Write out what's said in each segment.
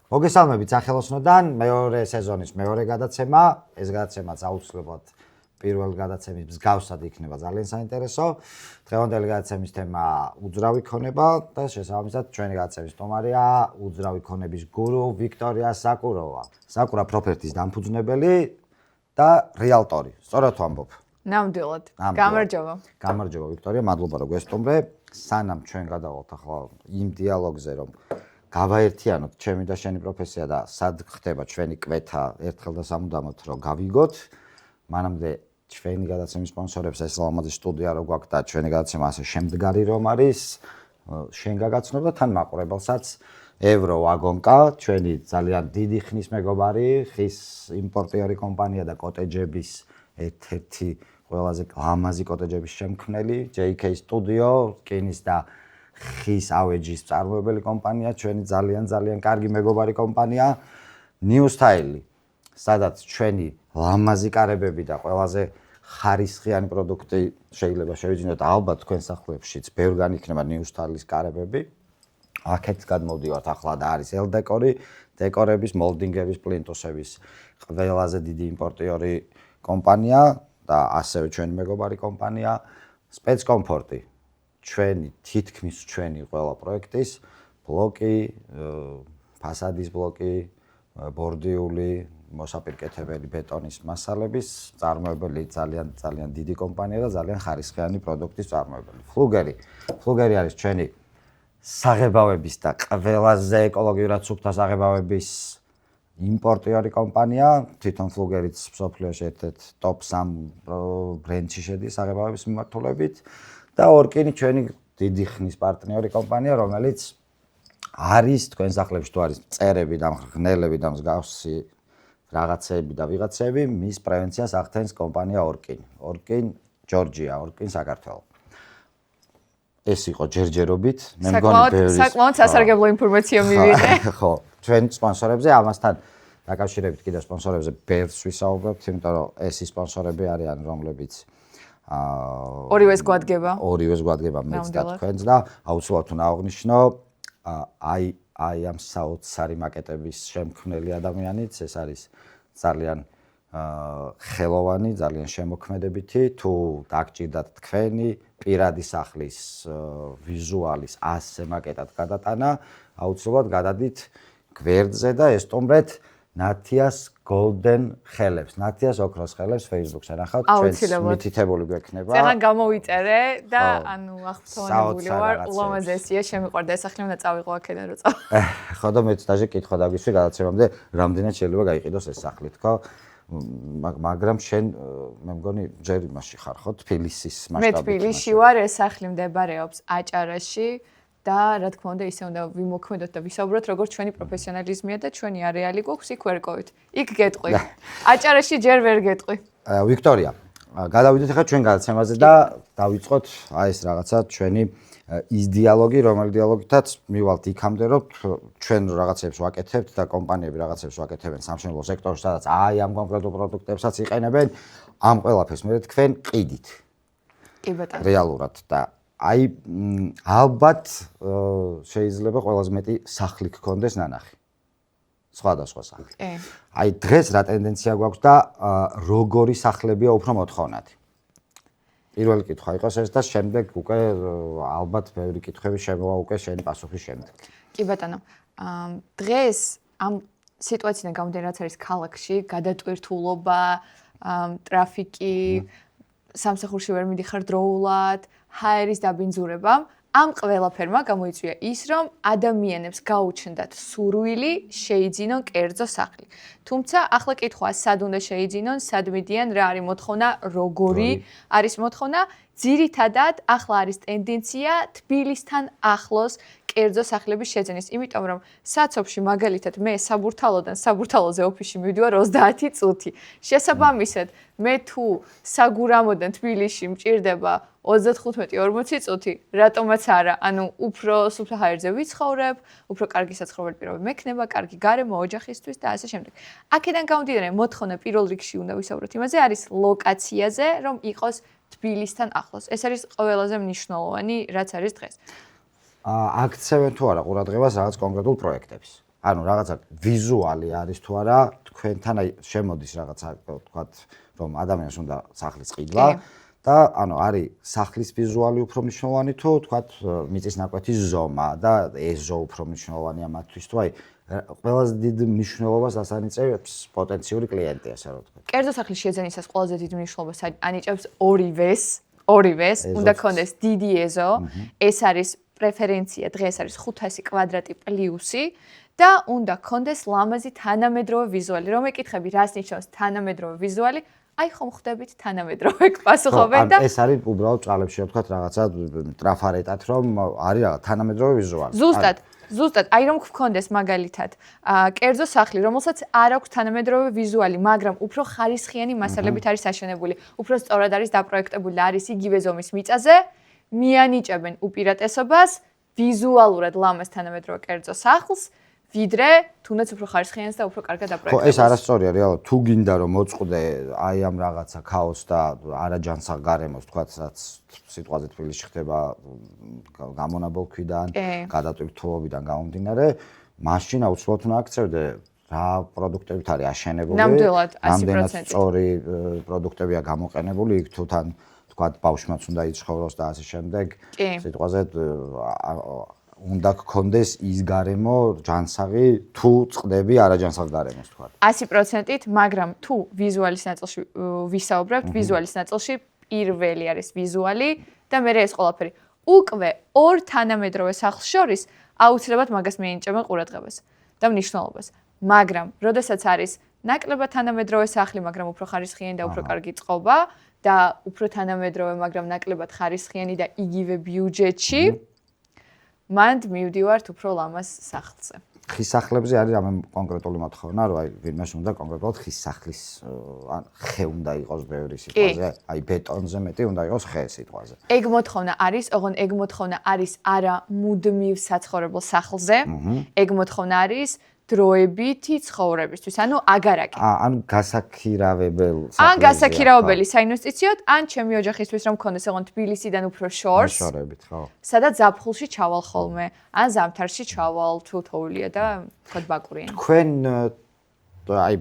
მოგესალმებით სახელოსნოდან, მეორე სეზონის მეორე გადაცემა. ეს გადაცემაც აუცილებლად პირველ გადაცემის მსგავსად იქნება ძალიან საინტერესო. დღევანდელი გადაცემის თემა უძრავი ქონება და შესაბამისად ჩვენი გადაცემის სტუმარია უძრავი ქონების გურუ ვიქტორია საკუროვა. საკურა პროპერტის დამფუძნებელი და რეალტორი. სწორად ვამბობ. ნამდვილად. გამარჯობა. გამარჯობა ვიქტორია, მადლობა რომ გვესტუმრე. სანამ ჩვენ გადავალთ ახლა იმ დიალოგზე რომ გავაერთიანოთ ჩემი და შენი პროფესია და სად ხდება ჩვენი კვეთა ერთხელ და სამუდამოდ რომ გავიგოთ. მანამდე ჩვენი გადაცემის სპონსორებს ეს ლამაზი სტუდია რო გვაქვს და ჩვენი გადაცემა ასე შემდგარი რომ არის შენ გაგაცნო და თან მაყურებელსაც ევროვაგონკა ჩვენი ძალიან დიდი ხნის მეგობარი ხის იმპორტიორი კომპანია და კოტეჯების ერთ-ერთი ყველაზე ლამაზი კოტეჯების შემქმნელი JK Studio რკინის და ხის ავეჯის წარმოებელი კომპანია ჩვენი ძალიან კარგი მეგობარი კომპანია New Style სადაც ჩვენი ლამაზი კარებები და ყველაზე ხარისხიანი პროდუქტი შეიძლება შევიძინოთ ალბათ თქვენ სახლებშიც ბევრგან იქნება New Style-ის კარებები აქეთ გადმოვდივართ ახლა და არის L-დეკორი დეკორების მოლდინგების პლინტუსების ყველაზე დიდი იმპორტიორი კომპანია და ასევე ჩვენი მეგობარი კომპანია სპეცკომფორტი ჩვენი თითქმის ჩვენი ყველა პროექტის ბლოკი ფასადის ბლოკი ბორდიული მოსაპირკეთებელი ბეტონის მასალების წარმოებელი ძალიან დიდი კომპანია და ძალიან ხარისხიანი პროდუქტის წარმოებელი ფლუგერი არის ჩვენი საღებავების და ყველაზე ეკოლოგიურად სუფთა საღებავების იმპორტიორი კომპანია თვითონ ფლუგერიც მსოფლიოში ერთ-ერთ ტოპ 3 ბრენდში შედის საღებავების მიმართულებით და ორკინი ჩვენი დიდი ხნის პარტნიორი კომპანია რომელიც არის თქვენ სახლებში თუ არის წერები და ღნელები და მსგავსი რაღაცები და ვიღაცები მის პრევენციას ახდენს კომპანია ორკინ ჯორჯია ორკინ საქართველო ეს იყო ჯერჯერობით მე მგონი ბევრი საკმაოდ სასარგებლო ინფორმაცია მივიღე ხო ჩვენ სპონსორებზე ამასთან დაკავშირებით კიდევ სპონსორებზე ბევრს ვისაუბრებთ იმიტომ რომ ეს ის სპონსორები არიან რომლებიც ორივეს გვადგება მეც და თქვენს და აუცილებლად უნდა აღვნიშნო აი ამ საოცარი მაკეტების შემქმნელი ადამიანიც ეს არის ძალიან ხელოვანი, ძალიან შემოქმედებითი თუ დაგჭირდათ თქვენი პირადი სახლის ვიზუალის ასე მაკეტად გადატანა, აუცილებლად გადადით გვერდზე და ესტუმრეთ ნათიას golden ხელებს, ნათიას ოქროს ხელებს Facebook-ზე ნახავთ, ჩვენს მითითებული გვექნება. ძალიან გამოვიწერე და ანუ აღფრთოვანებული ვარ, ულამაზესია, შემიყვარდა ეს სახლი, უნდა წავიღო აქედან რო წავა. ხო და მეც დაჟე კითხვა დაგვიშვი გადაცემამდე, რამდენად შეიძლება გაიყიდოს ეს სახლი, თქო? მაგრამ შენ მე მგონი ჯერ იმაში ხარ, ხო? თბილისის მასშტაბით. მე თბილისში ვარ, ეს სახლი მდებარეობს აჭარაში. და რა თქმა უნდა ისე უნდა ვიმოქმედოთ და ვისაუბროთ როგორც ჩვენი პროფესიონალიზმია და ჩვენი არეალი გვაქვს იქ ვერ ყოვით. იქ გეტყვი. აჭარაში ჯერ ვერ გეტყვი. ვიქტორია, გადავიდეთ ახლა ჩვენ გადაცემაზე და დავიწყოთ აი ეს რაღაცა ჩვენი ის დიალოგი, რომელი დიალოგითაც მივალთ იქამდე, რომ ჩვენ რაღაცებს ვაკეთებთ და კომპანიები რაღაცებს ვაკეთებენ სამშენებლო სექტორში, სადაც აი ამ კონკრეტულ პროდუქტებსაც იყენებენ, ამ ყველაფერს მე თქვენ ყიდით. კი ბატონო. რეალურად და აი ალბათ შეიძლება ყველაზე მეტი სახლი გქონდეს ნანახი. სხვადასხვა სახლი. აი დღეს რა ტენდენცია გვაქვს და როგორი სახლებია უფრო მოთხოვნადი. პირველი კითხვა იყოს ეს და შემდეგ უკვე ალბათ ბევრი კითხვები შემოვა უკვე შენი პასუხის შემდეგ. კი ბატონო. დღეს ამ სიტუაციიდან გამომდინარე რაც არის ქალაქში, გადატვირთულობა, ტრაფიკი, სამსახურში ვერ მიდიხარ დროულად, ჰაერის დაბინძურება, ამ ყველაფერმა გამოიწვია ის, რომ ადამიანებს გაუჩნდათ სურვილი შეიძინონ კერძო სახლი. თუმცა ახლა კითხვაა, სად უნდა შეიძინონ, სად მიდიან, რა არის მოთხოვნა, როგორი არის მოთხოვნა? ძირითადად ახლა არის ტენდენცია თბილისთან ახლოს კერძო სახლების შეძენის, იმიტომ რომ საცობში მაგალითად მე საბურთალოზე ოფისში მივდივარ 30 წუთი. შესაბამისად, მე თუ საგურამოდან თბილისში მჭირდება 35-40 წუთი, რატომაც არა, ანუ უფრო სუფთა ჰაერზე ვიცხოვრებ, უფრო კარგი საცხოვრებელი პირობები მექნება, კარგი გარემო ოჯახისთვის და ასე შემდეგ. აქედან გამომდინარე, მოთხოვნა პირველ რიგში უნდა ვისაუბროთ იმაზე, არის ლოკაციაზე, რომ იყოს თბილისთან ახლოს. ეს არის ყველაზე მნიშვნელოვანი, რაც არის დღეს. აქცევენ თუ არა ყურადღებას რაღაც კონკრეტულ პროექტებს. ანუ რაღაცა ვიზუალი არის თუ არა, თქვენთან აი შემოდის რაღაცა თქვათ, რომ ადამიანს უნდა სახლის ყიდვა და ანუ არის სახლის ვიზუალი უფრო მნიშვნელოვანი თუ თქვათ მიწის ნაკვეთის ზომა და ეზო უფრო მნიშვნელოვანია მათთვის თუ აი ყველაზე დიდ მნიშვნელობას ასანიჭებს პოტენციური კლიენტი, ასე რომ ვთქვათ. კერძო სახლის შეძენისას ყველაზე დიდ მნიშვნელობას ანიჭებს ორივეს, უნდა კონდეს დიდი ეზო, ეს არის პრეფერენცია, დღეს არის 500 კვადრატი პლუსი და უნდა კონდეს ლამაზი თანამედროვე ვიზუალი. რომ ეკითხები, რას ნიშნავს თანამედროვე ვიზუალი? აი ხომ ხვდებით თანამედროვე პასუხობენ და ეს არის უბრალოდ ჭალებში ვთქვათ რაღაცა ტრაფარეტად, რომ არის რაღაც თანამედროვე ვიზუალი. ზუსტად, აი რომ გქონდეს მაგალითად, კერძო სახლი, რომელსაც არ აქვს თანამედროვე ვიზუალი, მაგრამ უფრო ხარისხიანი მასალებით არის აშენებული, უფრო სწორად არის დაპროექტებული და არის იგივე ზომის მიწაზე, მიანიჭებენ უპირატესობას ვიზუალურად ლამაზ თანამედროვე კერძო სახლს, ვიდრე თუნდაც უფრო ხარისხიანს და უფრო კარგად დაპროექტებულს. ხო, ეს არასწორია რეალურად. თუ გინდა რომ მოწყდე აი ამ რაღაცა ქაოსს და არაჯანსაღ გარემოს, თქვათ, რაც სიტყვაზე თბილისში ხდება გამონაბოლქვიდან, გადატვირთულობიდან გამომდინარე, მაშინ აუცილებლად უნდა აქცევდე რა პროდუქტებით არის აშენებული, ნამდვილად 100%. რამდენად სწორი პროდუქტებია გამოყენებული, იქ თუ თან თქვათ ბავშვმაც უნდა იცხოვროს და ასე შემდეგ. სიტყვაზე უნდა გქონდეს ის გარემო ჯანსაღი თუ წდები არაჯანსაღ გარემოს თქვა. 100%-ით, მაგრამ თუ ვიზუალის ნაწილში ვისაუბრებთ, ვიზუალის ნაწილში პირველი არის ვიზუალი და მერე ეს ყველაფერი. უკვე ორ თანამედროვე სახლს შორის აუცილებლად მაგას მიენიჭებენ ყურადღებას და მნიშვნელობას. მაგრამ, როდესაც არის ნაკლებად თანამედროვე სახლი, მაგრამ უფრო ხარისხიანი და უფრო კარგი წყობა და უფრო თანამედროვე, მაგრამ ნაკლებად ხარისხიანი და იგივე ბიუჯეტში მანდ მივდივართ უფრო ლამაზ სახლზე. ხის სახლებზე არის რამე კონკრეტული მოთხოვნა, რომ აი ვინმეს უნდა კონკრეტულად ხის სახლის ან ხე უნდა იყოს ბევრი სიტყვაზე, აი ბეტონზე მეტი უნდა იყოს ხე სიტყვაზე. ეგ მოთხოვნა არის, ოღონ ეგ მოთხოვნა არის არა მუდმივ საცხოვრებელ სახლზე, ეგ მოთხოვნა არის დროებითი ცხოვრებისთვის, ანუ აგარაკი. ან გასაქირავებელ სახლებზე. ან გასაქირავებელი საინვესტიციოდ, ან ჩემი ოჯახისთვის რომ მქონდეს ოღონ თბილისიდან უფრო შორს. შორებით, ხო. სადაც ზაფხულში ჩავალ ხოლმე, ან ზამთარში ჩავალ, თუ თოვლია და თქვა ბაკურიანი. თქვენ აი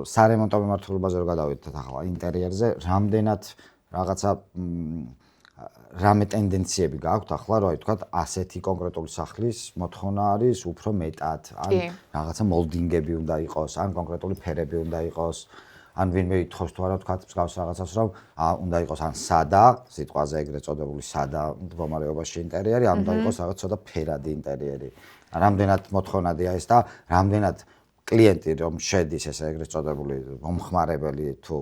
სარემონტო მიმართულებაზე რო გადავიდეთ ახლა ინტერიერზე, რამდენად რაღაცა რამე ტენდენციები გაქვთ ახლა, რომ აი თქვა ასეთი კონკრეტული სახლის მოთხოვნა არის უფრო მეტად, ან რაღაცა მოლდინგები უნდა იყოს, ან კონკრეტული ფერები უნდა იყოს, ან ვინმე ითხოვს თუ არა თქვა მსგავს რაღაცას, რომ უნდა იყოს ან სადა, სიტყვაზე ეგრეთ წოდებული სადა მდგომარეობაში ინტერიერი, ან უნდა იყოს რაღაც ცოტა ფერადი ინტერიერი. რამდენად მოთხოვნადია ეს და რამდენად კლიენტი რომ შედის ეს ეგრეთ წოდებული მომხმარებელი თუ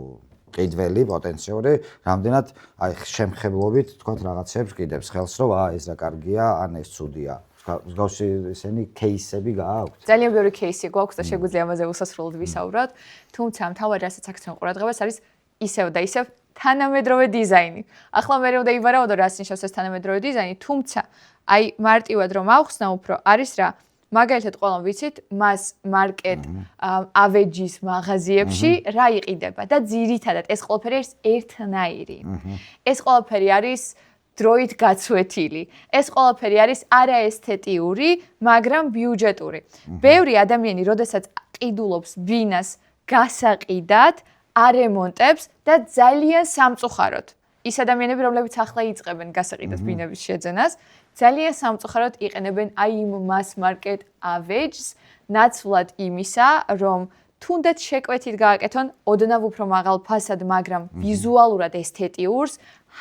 ყიდველი პოტენციური, რამდენად აი შემხებლობით თქვა რაღაცებს კიდებს ხელს, რომ ეს რა კარგია, ან ეს ცუდია. მსგავსი ესენი кейსები გააქვთ? ძალიან ბევრი кейსი გვაქვს და შეგვიძლია ამაზე უსასრულოდ ვისაუბროთ, თუმცა მთავარი რასაც აქცევენ ყურადღებას არის ისევ და ისევ თანამედროვე დიზაინი. ახლა მე უნდა ივარაუდო რას ნიშნავს ეს თანამედროვე დიზაინი, თუმცა აი მარტივად რომ ავხსნა უფრო არის რა მაგალითად ყველამ ვიცით მას მარკეტ ავეჯის მაღაზიებში რა იყიდება და ძირითადად ეს ყველაფერი არის ერთნაირი. ეს ყველაფერი არის დროით გაცვეთილი. ეს ყველაფერი არის არაესთეტიური, მაგრამ ბიუჯეტური. ბევრი ადამიანი, როდესაც ყიდულობს ბინას გასაყიდად, არემონტებს და ძალიან სამწუხაროდ. ის ადამიანები, რომლებიც ახლა იწყებენ გასაყიდად ბინების შეძენას, ძალიან სამწუხაროდ იყენებენ აი იმ mass market average-ს, ნაცვლად იმისა, რომ თუნდაც შეკვეთით გააკეთონ ოდნავ უფრო მაღალ ფასად, მაგრამ ვიზუალურად ესთეტიურს,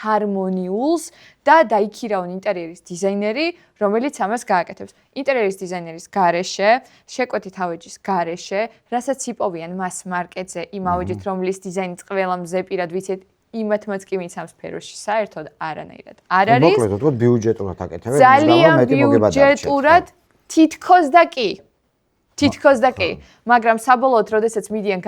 ჰარმონიულს და დაიქირავონ ინტერიერის დიზაინერი, რომელიც ამას გააკეთებს. ინტერიერის დიზაინერის გარეშე, შეკვეთით ავეჯის გარეშე, რასაც იპოვიან mass market-ზე იმ ავეჯით, რომლის დიზაინიც ყველა მზეპირად ვიცით, იმათმაც კი მიცამს სფეროში საერთოდ არანაირად. არ არის. მოკლედ ვთქვათ, ბიუჯეტურად აკეთებენ, ძალიან ბიუჯეტურად თითქოს და კი. თითქოს და კი. მაგრამ საბოლოოდ, როდესაც მიდიან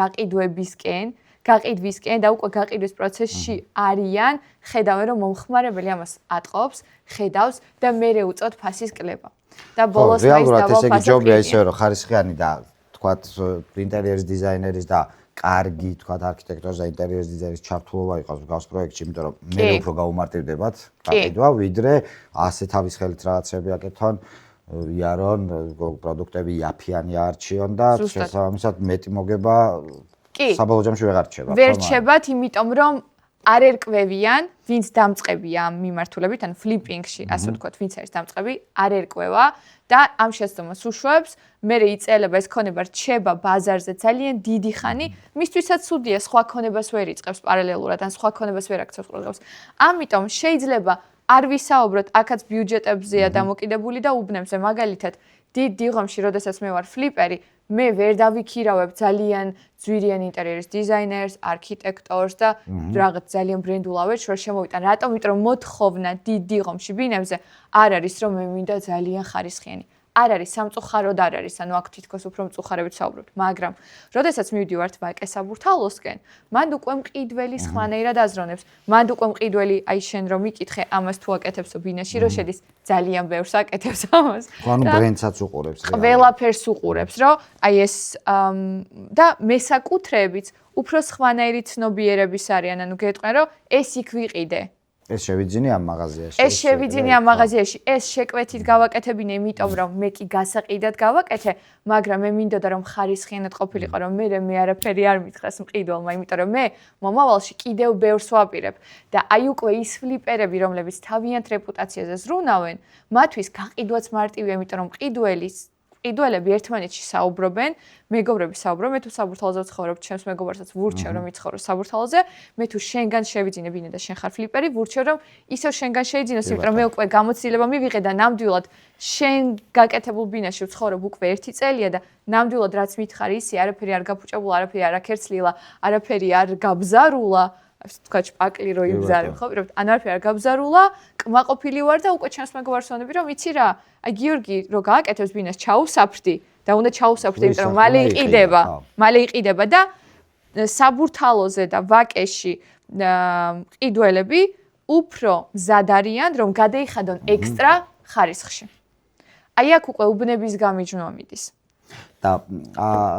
გაყიდვისკენ და უკვე გაყიდვის პროცესში არიან, ხედავენ რომ მომხმარებელი ამას ატყობს, ხედავს და მერე უწევთ ფასის კლება. და ბოლოს რეალურად ესე იგი ჯობია ისე რომ ხარისხიანი და თქვათ ინტერიერის დიზაინერის და კარგი თქვათ არქიტექტორის და ინტერიერის დიზაინის ჩართულობა იყოს გავს პროექტში, იმიტომ რომ მე უფრო გაუმარტივდებათ გაყიდვა, ვიდრე ასე თავის ხელით რაღაცები აკეთონ. იარონ პროდუქტები იაფიანი არჩიონ და შესაბამისად მეტი მოგება საბოლოო ჯამში ვეღარ რჩება. ვერ რჩებათ, იმიტომ რომ არ ერკვევიან, ვინც დამწყებია ამ მიმართულებით, ან ფლიპინგში, ასე ვთქვათ, ვინც არის დამწყები, არ ერკვევა და ამ შეცდომას უშვებს, მერე იწელება ეს ქონება რჩება ბაზარზე ძალიან დიდი ხანი, მისთვისაც ცუდია სხვა ქონებას ვერ იწყებს პარალელურად, ან სხვა ქონებას ვერ აქცევს ყურადღებას. ამიტომ შეიძლება არ ვისაუბროთ, აქაც ბიუჯეტებზეა დამოკიდებული და უბნებზე, მაგალითად, დიდ დიღომში, როდესაც მე ვარ ფლიპერი, მე ვერ დავიქირავებ ძალიან ძვირიან ინტერიერის დიზაინერს, არქიტექტორს და რაღაც ძალიან ბრენდულ ავეჯს, რომ შემოვიტან. რატომ? იმიტომ რომ მოთხოვნა დიდ დიღომში ბინებზე არ არის, რომ მე მინდა ძალიან ხარისხიანი. არ არის, სამწუხაროდ არ არის, ანუ აქ თითქოს უფრო მწუხარებით საუბრობთ, მაგრამ როდესაც მივდივართ ვაკე საბურთალოსკენ, მანდ უკვე მყიდველი სხვანაირად აზროვნებს. მანდ უკვე მყიდველი, აი შენ რომ მიკითხე, ამას თუ აკეთებსო ბინაში, რომ შედის, ძალიან ბევრს აკეთებს ამას. ანუ ბრენდსაც უყურებს. ყველაფერს უყურებს, რომ აი ეს და მესაკუთრეებიც უფრო სხვანაირი ცნობიერების არიან, ანუ გეტყვენ, რომ ეს იქ ვიყიდე. ეს შევიძინე ამ მაღაზიაში. ეს შევიძინე ამ მაღაზიაში, ეს შეკვეთით გავაკეთებინე, იმიტომ რომ მე კი გასაყიდად გავაკეთე, მაგრამ მე მინდოდა რომ ხარისხიანად ყოფილიყო, რომ მე არაფერი არ მითხრას მყიდველმა, იმიტომ რომ მე მომავალში კიდევ ბევრს ვაპირებ და აი უკვე ის ფლიპერები, რომლებიც თავიანთ რეპუტაციაზე ზრუნავენ, მათთვის გაყიდვაც მარტივია, იმიტომ რომ ყიდველები ერთმანეთში საუბრობენ, მეგობრები საუბრობენ, მე თუ საბურთალოზე ვცხოვრობ, ჩემს მეგობარსაც ვურჩევ რომ იცხოვრო საბურთალოზე, მე თუ შენგან შევიძინე ბინე და შენ ხარ ფლიპერი, ვურჩევ რომ ისევ შენგან შეიძინოს, იმიტომ რომ მე უკვე გამოცდილება მივიღე და ნამდვილად შენ გაკეთებულ ბინაში ვცხოვრობ უკვე 1 წელია და ნამდვილად რაც მითხარი ისე არაფერი არ გაფუჭებულა, არაფერი არ აკერცლილა, არაფერი არ გაბზარულა. თქვა ჭპაკლი რო იბზარებ ხო პირობთ ან არაფერი არ გაბზარულა კმაყოფილი ვარ და უკვე ჩემს მეგობარს ვონები რომ იცი რა აი გიორგი რო გააკეთებს ბინას ჩაუსაფრდი და უნდა ჩაუსაფრდი იმიტომ რომ მალე იყიდება და საბურთალოზე და ვაკეში ყიდველები უფრო მზად არიან რომ გადაიხადონ ექსტრა ხარისხში აი აქ უკვე უბნების გამიჯვნა მიდის და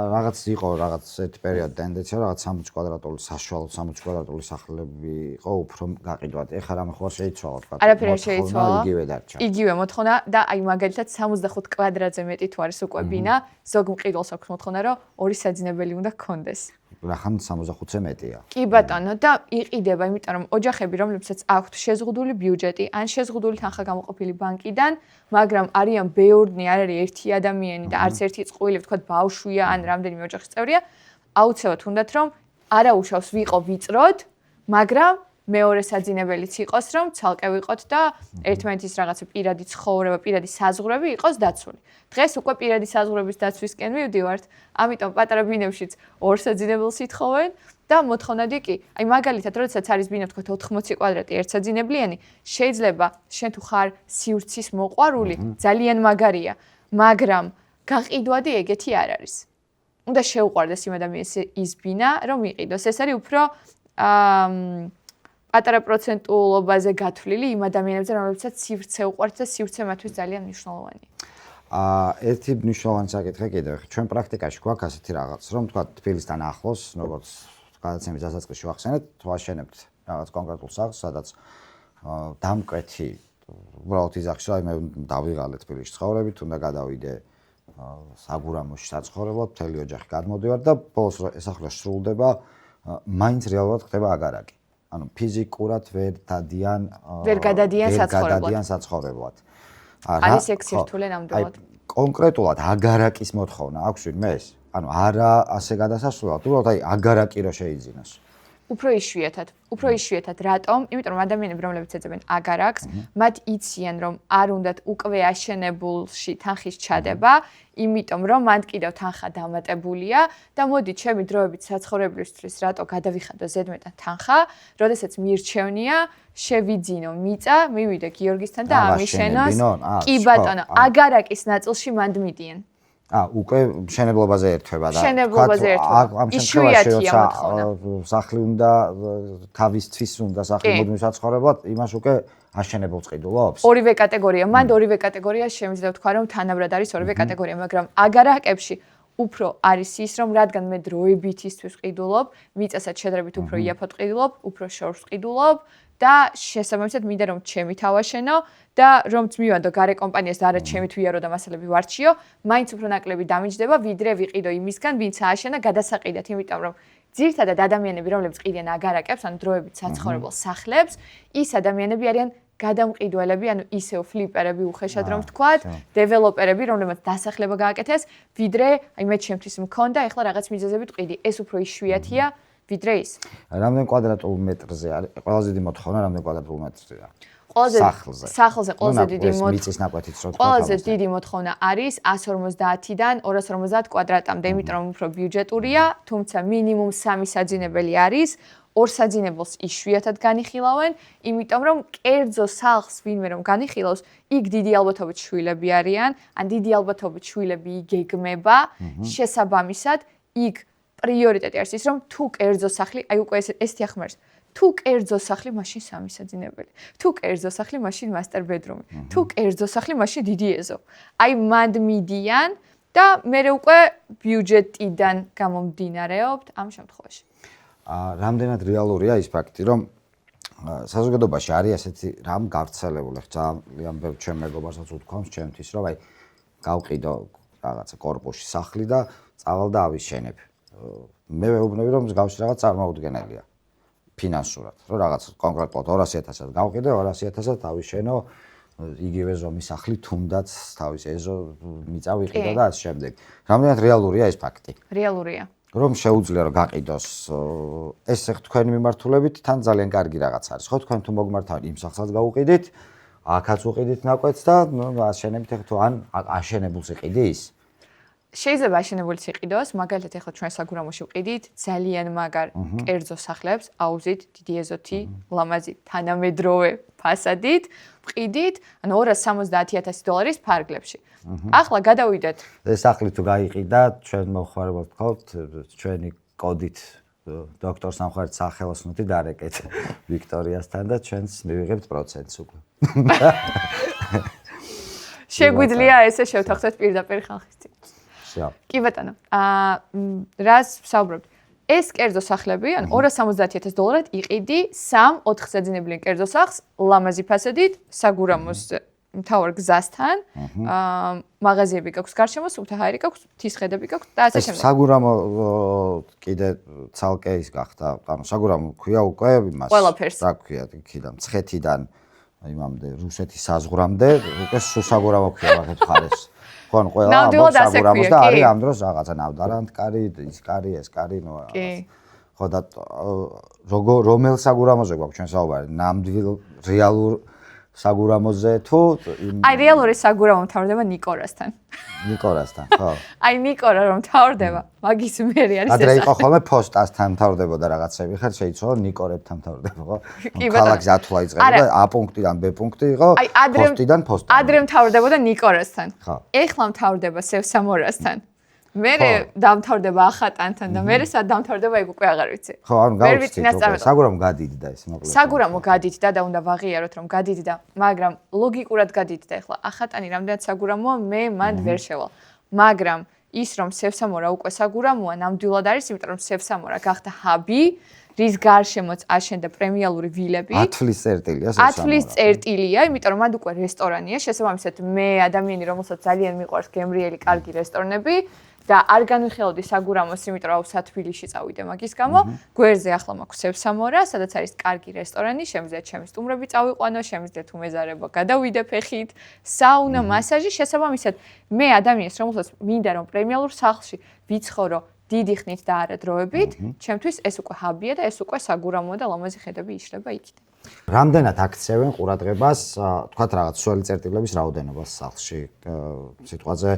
რაღაც იყო რაღაც ერთ პერიოდ ტენდენცია რაღაც 60 კვადრატული საშუალო 60 კვადრატული სახლები იყო უფრო გაყიდვად. ეხლა რამე ხო შეიცვალა თქვა. არაფერი არ შეიცვალა. იგივე დარჩა. იგივე მოთხოვნა და აი მაგალითად 65 კვადრატზე მეტი თუ არის უკვე ბინა, ზოგ მყიდველს აქვს მოთხოვნა რომ ორი საძინებელი უნდა გქონდეს. რახან 65-ზე მეტია. კი ბატონო და იყიდება, იმიტომ რომ ოჯახები, რომლებსაც აქვთ შეზღუდული ბიუჯეტი, ან შეზღუდული თანხა გამოყოფილი ბანკიდან, მაგრამ არიან ბევრნი, არ არის ერთი ადამიანი და არც ერთი წყვილი, ვთქვათ, ბავშვია ან რამდენიმე ოჯახის წევრია, აუცილებლად უნდათ რომ არაუშავს ვიყო ვიწროდ, მაგრამ მეორე საძინებელიც იყოს, რომ ცალკე ვიყოთ და ერთმანეთის რაღაცა პირადი ცხოვრება, პირადი საზღვრები იყოს დაცული. დღეს უკვე პირადი საზღვრების დაცვისკენ მივდივართ, ამიტომ პატარა ბინებშიც ორ საძინებელს ითხოვენ და მოთხოვნადი კი, აი მაგალითად, როდესაც არის ბინა თქვათ 80 კვადრატი ერთ საძინებლიანი, შეიძლება შენ თუ ხარ სივრცის მოყვარული, ძალიან მაგარია, მაგრამ გაყიდვადი ეგეთი არ არის. უნდა შეუყვარდეს იმ ადამიანს ის ბინა, რომ იყიდოს. ეს არის უფრო პატარა პროცენტულობაზე გათვლილი იმ ადამიანებზე, რომლებსაც სივრცე უყვართ და სივრცე მათთვის ძალიან მნიშვნელოვანია. ერთი მნიშვნელოვანი საკითხი კიდევ. ჩვენ პრაქტიკაში გვაქვს ასეთი რაღაც, რომ თქვა თბილისთან ახლოს, როგორც გადაცემის დასაწყისში ვახსენეთ, ვაშენებთ რაღაც კონკრეტულ სახლს, სადაც დამკვეთი უბრალოდ იზახში, აი მე დავიღალე თბილისში ცხოვრებით, უნდა გადავიდე საგურამოში საცხოვრებლად, მთელი ოჯახი გადმოდივარ და ბოლოს ეს ახლა სრულდება, მაინც რეალურად ხდება აგარაკი. ანუ ფიზიკურად ვერ გადადიან საცხოვრებლად. არის ეგ სირთულე ნამდვილად. კონკრეტულად აგარაკის მოთხოვნა აქვს ვინმეს? ანუ არა ასე გადასასვლელად, უბრალოდ აი აგარაკი რო შეიძინოს. უფრო იშვიათად, რატომ? იმიტომ რომ ადამიანები, რომლებიც ეძებენ აგარაკს, მათ იციან, რომ არ უნდათ უკვე აშენებულში თანხის ჩადება, იმიტომ რომ მანდ კიდევ თანხა დამატებულია და მოდი ჩემი დროებით საცხოვრებლისთვის რატო გადავიხადო ზედმეტად თანხა, როდესაც მირჩევნია, შევიძინო მიწა, მივიდე გიორგისთან და ამიშენოს. კი ბატონო, აგარაკის ნაწილში მანდ მიდიან. უკვე მშენებლობაზე ერთვება და ამ შემთხვევაში როცა სახლი უნდა თავისთვის უნდა სახლი მუდმივ საცხოვრებლად, იმას უკვე აშენებელს ყიდულობს. ორივე კატეგორია, მანდ ორივე კატეგორია შემიძლია ვთქვა, რომ თანაბრად არის ორივე კატეგორია, მაგრამ აგარაკებში უფრო არის ის, რომ რადგან მე დროებითისთვის ყიდულობ, მიწასაც შედარებით უფრო იაფად ყიდულობ, უფრო შორს ყიდულობ და შესაბამისად მინდა რომ ჩემი თავაშენო და რომც მივანდო გარე კომპანიას და არა ჩემით ვიარო და მასალები ვარჩიო, მაინც უფრო ნაკლები დამიჯდება, ვიდრე ვიყიდო იმისგან, ვინც ააშენა გადასაყიდად, იმიტომ რომ ძირითადად ადამიანები, რომლებიც ყიდიან აგარაკებს, ანუ დროებით საცხოვრებელ სახლებს, ის ადამიანები არიან გადამყიდველები, ანუ ისევ ფლიპერები უხეშად რომ ვთქვათ, დეველოპერები, რომლებმაც დასახლება გააკეთეს, ვიდრე აი მე ჩემთვის მქონდა, ეხლა რაღაც მიზეზებით ვყიდი. ეს უფრო იშვიათია, ვიდრე ის. რამდენ კვადრატულ მეტრზე არის? ყველაზე დიდი მოთხოვნა რამდენ კვადრატულ მეტრზეა? სახლზე ყველაზე დიდი მიწის ნაკვეთიც რო თქვა. ყველაზე დიდი მოთხოვნა არის 150-დან 250 კვადრატამდე, იმიტომ რომ უფრო ბიუჯეტურია, თუმცა მინიმუმ 3 საძინებელი არის. 2 საძინებელს იშვიათად განიხილავენ, იმიტომ რომ კერძო სახლს ვინმე რომ განიხილავს, იქ დიდი ალბათობით შვილები არიან, ან დიდი ალბათობით შვილები იგეგმება, შესაბამისად, იქ პრიორიტეტი არის ის, რომ თუ კერძო სახლი, აი უკვე ესეთი ახმარს, თუ კერძო სახლი, მაშინ 3 საძინებელი. თუ კერძო სახლი, მაშინ master bedroom. თუ კერძო სახლი, მაშინ დიდი ეზო. აი მანდ მიდიან და მე უკვე ბიუჯეტიდან გამომდინარეობთ ამ შემთხვევაში. რამდენად რეალურია ის ფაქტი, რომ საზოგადოებაში არის ასეთი რამ გავრცელებული, ძალიან ბევრ ჩემ მეგობარსაც უთქვამს ჩემთვის, რომ აი გავყიდო რაღაცა კორპუსში სახლი და წავალ და ავიშენებ. მე ვეუბნები, რომ მსგავსი რაღაც წარმოუდგენელია ფინანსურად, რომ რაღაც კონკრეტულად 200.000-ად გავყიდე, 200.000-ად ავიშენო იგივე ზომის სახლი, თუნდაც თავის ეზო მიწა ვიყიდო და ასე შემდეგ. რამდენად რეალურია ეს ფაქტი? რეალურია. რომ შეუძლია რომ გაყიდოს ეს თქვენი მიმართულებით თან ძალიან კარგი რაღაც არის. ხო თქვენ თუ მოგმართავთ იმ სახლსაც გაუყიდით, აქაც უყიდით ნაკვეთს და აშენებით ეხლა თუ ან აშენებულს იყიდი ის. შეიძლება აშენებულიც იყიდოს, მაგალითად ეხლა ჩვენ საგურამოში ვყიდით ძალიან მაგარ კერძო სახლებს, აუზით, დიდი ეზოთი, ლამაზი, თანამედროვე ფასადით, ვყიდით, ანუ 270,000 დოლარის ფარგლებში. ახლა გადავიდეთ. ეს სახლი თუ გაიყიდა, ჩვენ მოხმარებად ვთქვათ, ჩვენი კოდით დოქტორ სამხარით სახელოსნოთი დარეკეთ ვიქტორიასთან და ჩვენს მივიღებთ პროცენტს უკვე. შეგვიძლია ესე შევთანხმდეთ პირდაპირ ხალხისთან. კი ბატონო. რას ვსაუბრობთ? ეს კერძო სახლები, ან 270,000 დოლარად იყიდი 3 4 საძინებელი კერძო სახლს, ლამაზი ფასადით, საგურამოს მთავარ გზასთან, მაღაზიები გაქვს გარშემო, სუფთა ჰაერი გაქვს, თისხედები გაქვს და ასე შემდეგ. საგურამო კიდე ცალკე ის გახდა, ანუ საგურამო ქვია უკვე იმას. რა ქვია, იქიდან მცხეთიდან იმამდე რუსეთის საზღვრამდე, უკვე საგურამო ქვია მაგეთ ხარეს. ხონ ყველა ამბობს საგურამოს და არის ამ დროს რაღაცა ნავდარანტკარი, ის კარი, ეს კარი, ნუ ხო და რომელ საგურამოზე გვაქვს ჩვენ საუბარი? ნამდვილ რეალურ საგურამოზე თუ აი რეალური საგურამო მთავრდება ნიკორასთან. ნიკორასთან, ხო. აი ნიკორა რომ მთავრდება, მაგის მერი არის ეს. ადრე იყო ხოლმე ფოსტასთან მთავრდებოდა რაღაცები, ხარ შეიცვალა ნიკორებთან მთავრდება, ხო? ქალაქის ათვლა იწყება და A პუნქტიდან B პუნქტი იყო, ფოსტიდან ფოსტა. ადრე მთავრდებოდა ნიკორასთან. ეხლა მთავრდება სევსამორასთან. მერე დამთავრდება ახატანთან და მერე სად დამთავრდება იქ უკვე აღარ ვიცი. ხო, ანუ გავიცით, საგურამო გადიდდა ეს მოკლედ. საგურამო გადიდდა და უნდა ვაღიაროთ რომ გადიდდა, მაგრამ ლოგიკურად გადიდდა ეხლა ახატანი რამდენად საგურამოა, მე მანდ ვერ შევალ. მაგრამ ის რომ სევსამორა უკვე საგურამოა, ნამდვილად არის, იმიტომ რომ სევსამორა გახდა ჰაბი, რის გარშემოც აშენდა პრემიალური ვილები. 10 წლის წერტილია სევსამორა. 10 წლის წერტილია, იმიტომ რომ მანდ უკვე რესტორანია, შესაბამისად მე ადამიანი რომელსაც ძალიან მიყვარს გემრიელი კარგი რესტორნები და არ განვიხილავდი საგურამოს, იმიტომ რომ აუცილებლად თბილისში წავიდე მაგის გამო. გვერდზე ახლა მაქვს სევსამორა, სადაც არის კარგი რესტორანი, შემიძლია ჩემი სტუმრები წავიყვანო, შემიძლია თუ მეზარება გადავიდე ფეხით, საუნა, მასაჟი, შესაბამისად მე ადამიანს, რომელსაც მინდა რომ პრემიალურ სახლში ვიცხოვრო დიდი ხნით და არა დროებით, ჩემთვის ეს უკვე ჰაბია და ეს უკვე საგურამოა და ლამაზი ხედები იშლება იქიდან. რამდენად აქცევენ ყურადღებას, თქვათ რაღაც სველი წერტილების რაოდენობას სახლში, სიტყვაზე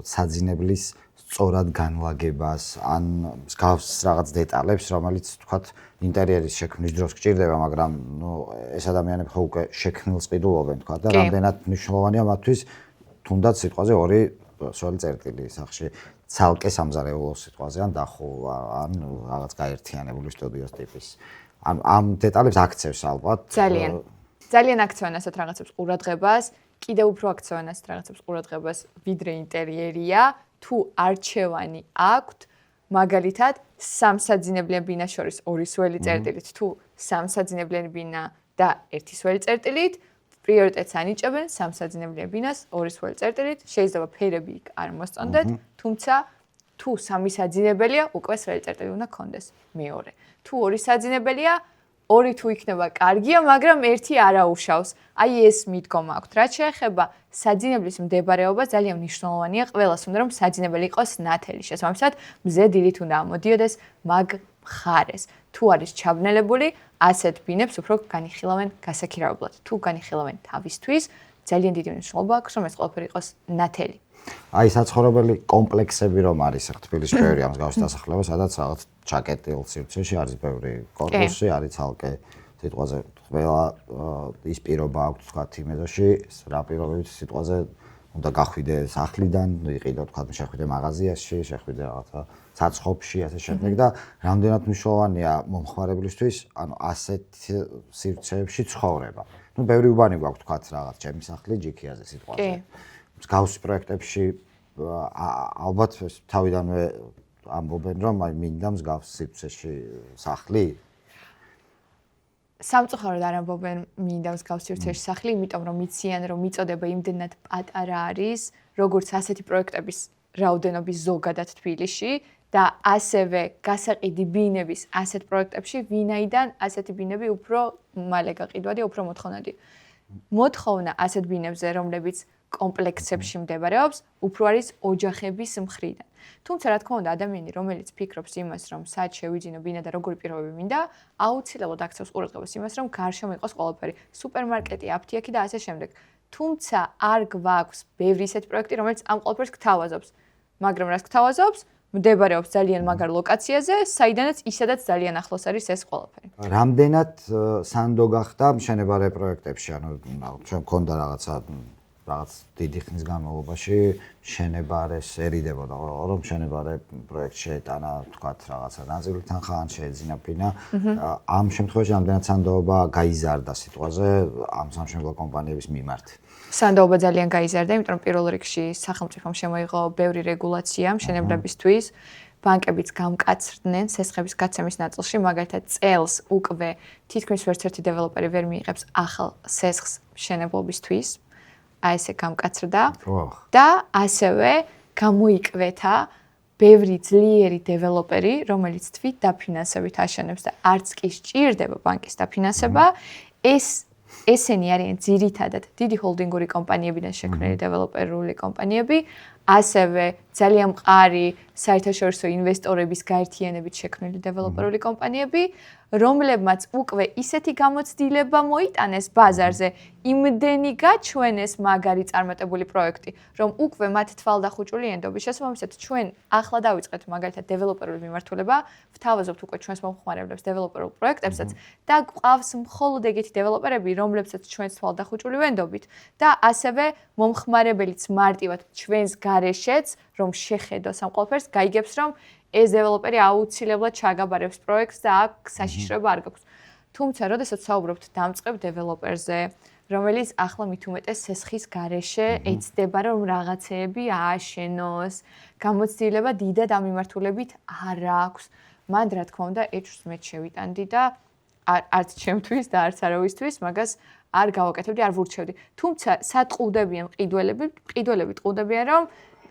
საძინებლის სწორად განლაგებას, ან მსგავს რაღაც დეტალებს, რომელიც თქვათ ინტერიერის შექმნის დროს გჭირდება, მაგრამ ნუ ეს ადამიანები ხო უკვე შექმნილს ყიდულობენ, თქვათ და რამდენად მნიშვნელოვანია მათთვის თუნდაც სიტყვაზე ორი სველი წერტილი სახში. ცალკე სამზარეულო სიტყვაზე ან დახურვა, ან რაღაც გაერთიანებული სტუდიოს ტიპის. ანუ ამ დეტალებს აქცევს ალბათ. ძალიან აქცევენ ასეთ რაღაცებს ყურადღებას, კიდევ უფრო აქცევენ ასეთ რაღაცებს ყურადღებას, ვიდრე ინტერიერია, თუ არჩევანი აქვთ, მაგალითად, 3 საძინებელიან ბინას შორის 2 სველი წერტილით, თუ სამსაძინებლიანი ბინა და ერთი სველი წერტილით, პრიორიტეტს ანიჭებენ სამსაძინებლიანი ბინას ორი სველი წერტილით, შეიძლება ფერები იქ არ მოსწონდეთ, თუმცა თუ სამი საძინებელია, უკვე სველი წერტილი უნდა გქონდეს. მეორე. თუ ორი საძინებელია, ორი თუ იქნება კარგია, მაგრამ ერთი არაუშავს. აი ეს მიდგომა აქვთ. რაც შეეხება საძინებლის მდებარეობა, ძალიან მნიშვნელოვანია. ყველას უნდა რომ საძინებელი იყოს ნათელი. შესაბამისად, მზე დილით უნდა ამოდიოდეს მაგ მხარეს. თუ არის ჩაბნელებული, ასეთ ბინებს უფრო განიხილავენ გასაქირავებლად. თუ განიხილავენ თავისთვის, ძალიან დიდი მნიშვნელობა აქვს, რომ ეს ყველაფერი იყოს ნათელი. აი საცხოვრებელი კომპლექსები რომ არის თბილისში ბევრი ამ მსგავსი დასახლება, სადაც რაღაც ჩაკეტილ სივრცეში არის ბევრი კორპუსი, არის ცალკე სიტყვაზე ყველა ის პირობა აქვს თქვა იმედოში, რა პირობებით სიტყვაზე უნდა გახვიდე სახლიდან, იყიდო თქვა შეხვიდე მაღაზიაში, შეხვიდე რაღაცა საცხობში, ასე შემდეგ და რამდენად მნიშვნელოვანია მომხმარებლისთვის, ანუ ასეთ სივრცეებში ცხოვრება. ნუ ბევრი უბანი გვაქვს თქვა რაღაც ჩემი სახლი ჯიქიაზე სიტყვაზე. მსგავსი პროექტებში ალბათ თავიდანვე ამბობენ, რომ აი მინდა მსგავს სივრცეში სახლი. სამწუხაროდ არ ამბობენ მინდა მსგავს სივრცეში სახლი, იმიტომ რომ იციან, რომ მიწოდება იმდენად პატარა არის, როგორც ასეთი პროექტების რაოდენობის ზოგადად თბილისში და ასევე გასაყიდი ბინების ასეთ პროექტებში, ვინაიდან ასეთი ბინები უფრო მალე გაყიდვადია, უფრო მოთხოვნადია. მოთხოვნა ასეთ ბინებზე, რომლებიც კომპლექსებში მდებარეობს, უფრო არის ოჯახების მხრიდან. თუმცა რა თქმა უნდა, ადამიანი, რომელიც ფიქრობს იმას, რომ სად შევიძინო ბინა და როგორი პირობები მინდა, აუცილებლად აქცევს ყურადღებას იმას, რომ გარშემო იყოს ყველაფერი, სუპერმარკეტი, აფთიაქი და ასე შემდეგ. თუმცა არ გვაქვს ბევრი ისეთი პროექტი, რომელიც ამ ყველაფერს გთავაზობს. მაგრამ რას გთავაზობს? მდებარეობს ძალიან მაგარ ლოკაციაზე, საიდანაც ისედაც ძალიან ახლოს არის ეს ყველაფერი. რამდენად სანდო გახდა მშენებარე პროექტებში, ანუ ჩვენ მქონდა რაღაც დიდი ხნის განმავლობაში მშენებარეს ერიდებოდა, რომ მშენებარე პროექტში შეეტანა, თქვათ, რაღაცა ნაწილი თანხა ან შეეძინა ბინა. ამ შემთხვევაში რამდენად სანდოობა გაიზარდა სიტყვაზე ამ სამშენებლო კომპანიების მიმართ? სანდოობა ძალიან გაიზარდა, იმიტომ რომ პირველ რიგში სახელმწიფომ შემოიღო ბევრი რეგულაცია მშენებლებისთვის. ბანკებიც გამკაცრდნენ სესხების გაცემის ნაწილში, მაგალითად წელს უკვე თითქმის ვერც ერთი დეველოპერი ვერ მიიღებს ახალ სესხს მშენებლობისთვის. აი ესე გამკაცრდა და ასევე გამოიკვეთა ბევრი ძლიერი დეველოპერი, რომელიც თვით დაფინანსებით აშენებს და არც კი სჭირდება ბანკის დაფინანსება, ესენი არიან ძირითადად დიდი ჰოლდინგური კომპანიებიდან შექმნილი დეველოპერული კომპანიები, ასევე ძალიან მყარი საერთაშორისო ინვესტორების გაერთიანებით შექმნილი დეველოპერული კომპანიები, რომლებმაც უკვე ისეთი გამოცდილება მოიტანეს ბაზარზე, იმდენი გაჩვენეს მაგარი წარმატებული პროექტი, რომ უკვე მათ თვალდახუჭული ენდობის შესაბამისად ჩვენ ახლა დავიწყეთ მაგალითად დეველოპერული მიმართულება, ვთავაზობთ უკვე ჩვენს მომხმარებლებს დეველოპერულ პროექტებსაც და გვყავს მხოლოდ ეგეთი დეველოპერები, რომლებსაც ჩვენს თვალდახუჭული ვენდობით და ასევე მომხმარებელიც მარტივად ჩვენს გარეშეც, რომ შეხედოს ამ ყველაფერს, გაიგებს, რომ ეს დეველოპერი აუცილებლად ჩაგაბარებს პროექტს და აქ საშიშროება არ გაქვს. თუმცა, როდესაც საუბრობთ დამწყებ დეველოპერზე, რომელიც ახლა მით უმეტეს სესხის გარეშე ეცდება, რომ რაღაცეები ააშენოს, გამოცდილება დიდად ამ მიმართულებით არ აქვს. მან რა თქმა უნდა, ეჭვს მეც შევიტანდი და არც ჩემთვის და არც არავისთვის მაგას არ გავაკეთებდი, არ ვურჩევდი. თუმცა, სად ყუდებიან ყიდველები ყუდებიან, რომ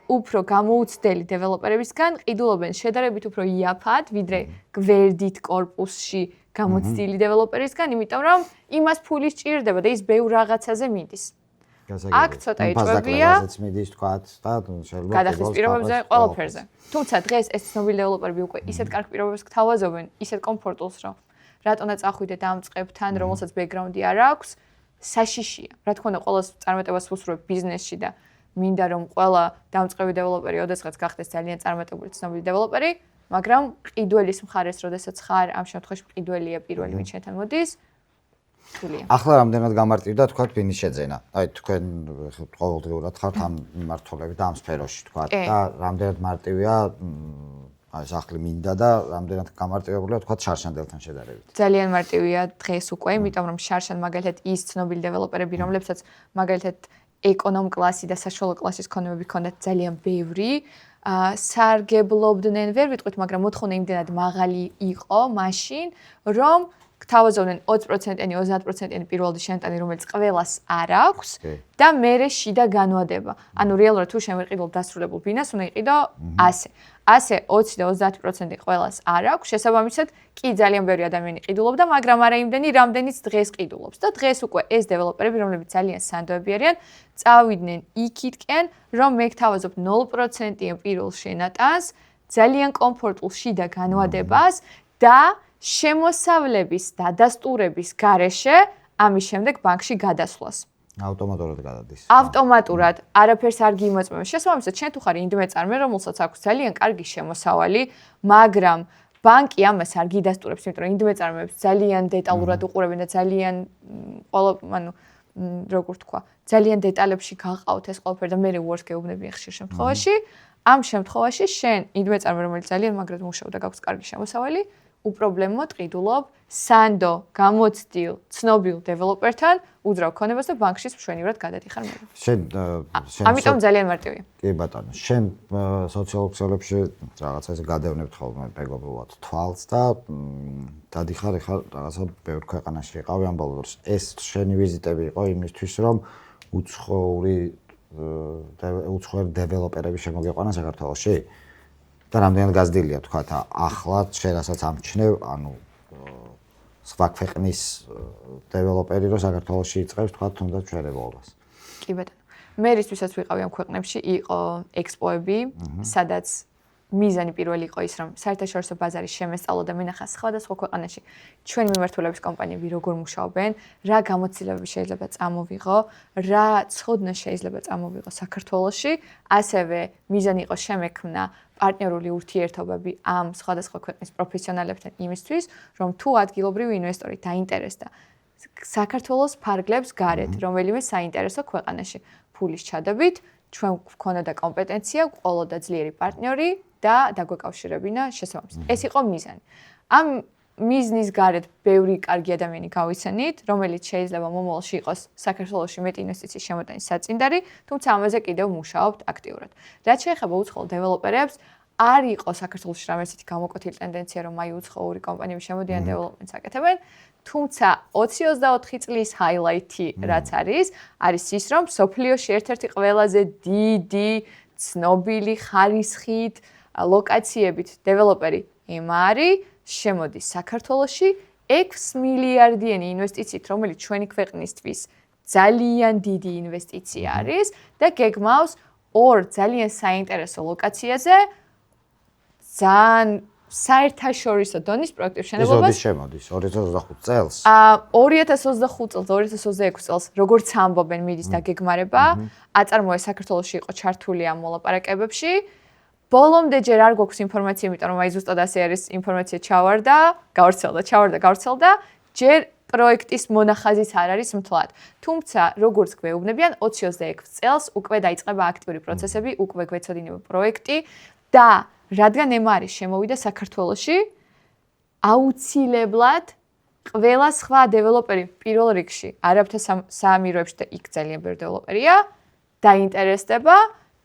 უფრო გამოუცდელი დეველოპერებისგან ყიდულობენ შედარებით უფრო იაფად, ვიდრე გვერდით კორპუსში გამოცდილი დეველოპერისგან, იმიტომ რომ იმას ფული სჭირდება და ის ბევრ რაღაცაზე მიდის. აქ ცოტა ეჭვებია. გადახდის პირობებზე, ყველაფერზე. თუმცა დღეს ეს ცნობილი დეველოპერები უკვე ისეთ კარგ პირობებს გთავაზობენ, ისეთ კომფორტულს, რომ რატომაც ახვიდეთ ამ წყებთან, რომელსაც ბექგრაუნდი არ აქვს, საშიშია. რა თქმა უნდა, ყოველს წარმატებას ვუსურვებ ბიზნესში და მინდა რომ ყველა დამწყები დეველოპერი ოდესღაც გახდეს ძალიან წარმატებული ცნობილი დეველოპერი, მაგრამ ყიდველის მხარეს, როდესაც ხარ, ამ შემთხვევაში ყიდველია პირველი, ვინც შენთან მოდის. რთულია. ახლა რამდენად გამარტივდა თქვათ ბინის შეძენა? აი თქვენ ყოველდღიურად ხართ ამ მიმართულებით და ამ სფეროში თქვათ და რამდენად მარტივია აი სახლი მინდა და რამდენად გამარტივებულია თქვათ შარშანელთან შედარებით? ძალიან მარტივია დღეს უკვე, იმიტომ რომ შარშან მაგალითად ის ცნობილი დეველოპერები, რომლებსაც მაგალითად ეკონომ კლასი და საშუალო კლასის ქონებები ჰქონდათ ძალიან ბევრი, სარგებლობდნენ, ვერ ვიტყვით, მაგრამ მოთხოვნა იმდენად მაღალი იყო მაშინ, რომ გთავაზობდნენ 20%-იანი, 30%-იანი პირველადი შენტანი, რომელიც ყველას არ აქვს და მერე შიდა განვადება. ანუ რეალურად თუ შემიყიდულ დასრულებულ ბინას უნდა იყიდო ასე. ასე 20 და 30% ყველას არ აქვს. შესაბამისად, კი ძალიან ბევრი ადამიანი ყიდულობდა, მაგრამ არა იმდენი, რამდენიც დღეს ყიდულობს. და დღეს უკვე ეს დეველოპერები, რომლებიც ძალიან სანდოები არიან, წავიდნენ იქითკენ, რომ მე გთავაზობ 0%-იან პირველ შენატანს, ძალიან კომფორტულ შიდა განვადებას და შემოსავლების დადასტურების გარეშე ამის შემდეგ ბანკში გადასვლას. ავტომატურად გადადის. ავტომატურად, არაფერს არ გიმოწმება. შესაბამისად, შენ თუ ხარ ინდივიდუალ რომელსაც აქვს ძალიან კარგი შემოსავალი, მაგრამ ბანკი ამას არ გიდასტურებს, იმიტომ რომ ინდივიდუალებს ძალიან დეტალურად უყურებენ და ძალიან როგორ თქვა, ძალიან დეტალებში გաղყავთ ეს ყველაფერი და მე worst გეუბნებიან ხშირ შემთხვევაში. ამ შემთხვევაში შენ ინდივიდუალ რომელიც ძალიან მაგრად მუშაობ და გაქვს კარგი შემოსავალი, უპრობლემოდ ყიდულობ სანდო გამოცდილ ცნობილ დეველოპერთან უძრავ ქონებას და ბანკში მშვენივრად გადადიხარ მე. შენ ამიტომ ძალიან მარტივია. კი ბატონო, შენ სოციალურ ქსელებში რაღაცა ესე გადავნებთ ხოლმე მეგობრულად თვალს და დადიხარ ეხლა რაღაცა ბევრ ქვეყანაში იყავი ამ ბოლო დროს. ეს შენი ვიზიტები იყო იმისთვის რომ უცხოელი დეველოპერები შემოგეყვანა საქართველოში? და რამდენად გაზრდილია თქვა ახლა შენ რასაც ამჩნევ, ანუ სხვა ქვეყნის დეველოპერი რო საქართველოში იწყებს თქვა თუნდაც მშენებლობას. კი ბატონო. მე რისთვისაც ვიყავი ამ ქვეყნებში, იყო ექსპოები, სადაც მიზანი პირველი იყო ის, რომ საერთაშორისო ბაზარის შემესწავლო და მინახა სხვადასხვა ქვეყანაში ჩვენი მიმართულების კომპანიები როგორ მუშაობენ, რა გამოცდილებები შეიძლება წამოვიღო, რა ცოდნა შეიძლება წამოვიღო საქართველოში, ასევე მიზანი იყო შემექმნა პარტნიორული ურთიერთობები ამ სხვადასხვა ქვეყნის პროფესიონალებთან იმისთვის, რომ თუ ადგილობრივი ინვესტორი დაინტერესდა საქართველოს ფარგლებს გარეთ, რომელიმე საინტერესო ქვეყანაში ფულის ჩადებით, ჩვენ გვქონოდა კომპეტენცია, ყოლოდა ძლიერი პარტნიორი და დაგვეკავშირებინა შესაბამისად. ეს იყო მიზანი. ამ მიზნის გარეთ ბევრი კარგი ადამიანი გავიცანით, რომელიც შეიძლება მომავალში იყოს საქართველოში მეტი ინვესტიციის შემოტანის საწინდარი, თუმცა ამაზე კიდევ მუშაობთ აქტიურად. რაც შეეხება უცხოელ დეველოპერებს, არ იყო საქართველოში რამე ისეთი გამოკვეთილი ტენდენცია, რომ აი უცხოური კომპანიები შემოდიან დეველოპმენტს აკეთებენ, თუმცა 20-24 წლის ჰაილაითი რაც არის ის, რომ სოფლიოში ერთ-ერთი ყველაზე დიდი, ცნობილი ხარისხით, ლოკაციებით დეველოპერი ემარი შემოდის საქართველოში 6 მილიარდიანი ინვესტიციით, რომელიც ჩვენი ქვეყნისთვის ძალიან დიდი ინვესტიცია არის და გეგმავს ორ ძალიან საინტერესო ლოკაციაზე ძალიან საერთაშორისო დონის პროექტებს შენებობას. ეს შემოდის 2025 წელს. 2025 წელს, 2026 წელს, როგორც ამბობენ მიდის დაგეგმარება, აწარმოე საქართველოში იყო ჩართული ამ მოლაპარაკებებში. ბოლომდე ჯერ არ გვაქვს ინფორმაცია, იმიტომ რომ აი ზუსტად ასე არის ინფორმაცია ჩავარდა, ჯერ პროექტის მონახაზიც არ არის მთლად. თუმცა, როგორც გვეუბნებიან, 2026 წელს უკვე დაიწყება აქტიური პროცესები, უკვე გვეცოდინება პროექტი და რადგან ემარი შემოვიდა საქართველოში, აუცილებლად ყველა სხვა დეველოპერი პირველ რიგში, არაბთა საამიროებში და იქ ძალიან ბევრი დეველოპერია, დაინტერესდება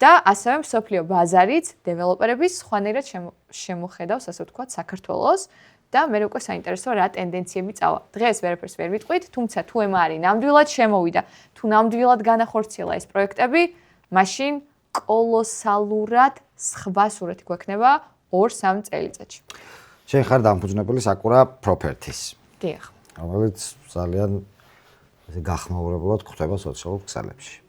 და ასევე მსოფლიო ბაზარიც დეველოპერების სხვანაირად შემოხედავს, ასე ვთქვათ, საქართველოს და მე უკვე საინტერესო რა ტენდენციები წავა. დღეს ვერაფერს ვერ ვიტყვით, თუმცა თუ ემარი ნამდვილად შემოვიდა, თუ ნამდვილად განახორციელა ეს პროექტები, მაშინ კოლოსალურად სხვა სურათი გვექნება 2-3 წელიწადში. შენ ხარ დამფუძნებელი საკურა პროპერტის. დიახ. რომელიც ძალიან გახმაურებულად გვხვდება სოციალურ ქსელებში.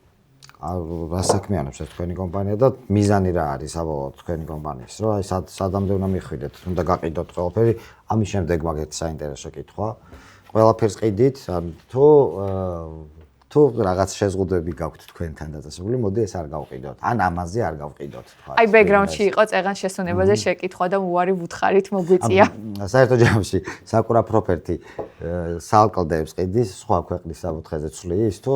რა საქმიანობს ეს თქვენი კომპანია და მიზანი რა არის საბოლოოდ თქვენი კომპანიის, რომ აი სადამდე უნდა მიხვიდეთ, უნდა გაყიდოთ ყველაფერი, ამის შემდეგ მაგეთი საინტერესო კითხვა. ყველაფერს ყიდით, თუ რაღაც შეზღუდვები გაქვთ თქვენთან დაწესებული, მოდი ეს არ გავყიდოთ. ან ამაზე არ გავყიდოთ, თქვა. აი ბექგრაუნდში იყო წეღან შესუნებაზე შეკითხვა და უარი ვუთხარით მოგვიწია. საერთო ჯამში საკურა პროპერტი სალკლდებს ყიდის სხვა ქვეყნის საფუძველზე ცვლის თუ